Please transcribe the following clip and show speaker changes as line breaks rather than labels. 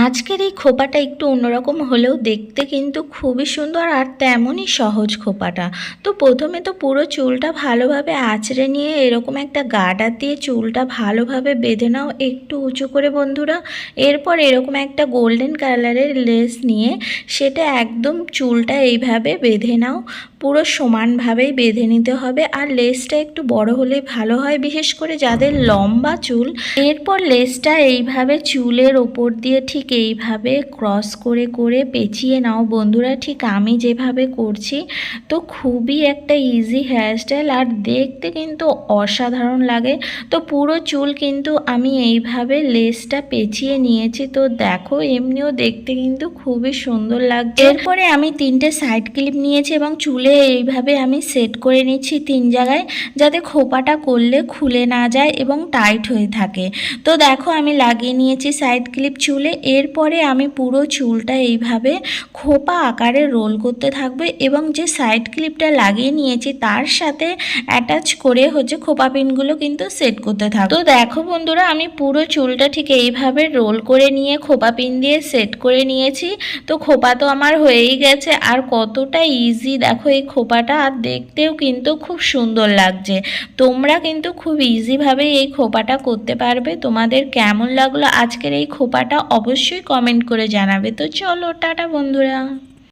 আজকের এই খোপাটা একটু অন্যরকম হলেও দেখতে কিন্তু খুবই সুন্দর আর তেমনই সহজ খোপাটা। তো প্রথমে তো পুরো চুলটা ভালোভাবে আঁচড়ে নিয়ে এরকম একটা গার্ডার দিয়ে চুলটা ভালোভাবে বেঁধে নাও একটু উঁচু করে বন্ধুরা। এরপর এরকম একটা গোল্ডেন কালারের লেস নিয়ে সেটা একদম চুলটা এইভাবে বেঁধে নাও, পুরো সমানভাবেই বেঁধে নিতে হবে। আর লেসটা একটু বড় হলে ভালো হয়, বিশেষ করে যাদের লম্বা চুল। এরপর লেসটা এইভাবে চুলের ওপর দিয়ে ঠিক এইভাবে ক্রস করে করে পেঁচিয়ে নাও বন্ধুরা, ঠিক আমি যেভাবে করছি। তো খুবই একটা ইজি হেয়ারস্টাইল আর দেখতে কিন্তু অসাধারণ লাগে। তো পুরো চুল কিন্তু আমি এইভাবে লেসটা পেঁচিয়ে নিয়েছি। তো দেখো এমনিও দেখতে কিন্তু খুবই সুন্দর লাগছে। এরপরে আমি 3টে সাইড ক্লিপ নিয়েছি এবং চুলে এইভাবে আমি সেট করে নিচ্ছি 3 জায়গায়, যাতে খোপাটা করলে খুলে না যায় এবং টাইট হয়ে থাকে। তো দেখো আমি লাগিয়ে নিয়েছি সাইড ক্লিপ চুলে। এরপরে আমি পুরো চুলটা এইভাবে খোপা আকারে রোল করতে থাকবে এবং যে সাইড ক্লিপটা লাগিয়ে নিয়েছি তার সাথে অ্যাটাচ করে খোপা পিনগুলো কিন্তু সেট করতে থাকবো। তো দেখো বন্ধুরা আমি পুরো চুলটা ঠিক এইভাবে রোল করে নিয়ে খোপা পিন দিয়ে সেট করে নিয়েছি। তো খোপা তো আমার হয়েই গেছে। আর কতটা ইজি দেখো এই খোপাটা, আর দেখতেও কিন্তু খুব সুন্দর লাগছে। তোমরা কিন্তু খুব ইজিভাবে এই খোপাটা করতে পারবে। তোমাদের কেমন লাগলো আজকের এই খোপাটা অবশ্যই কমেন্ট করে জানাবে। তো চলো টাটা বন্ধুরা।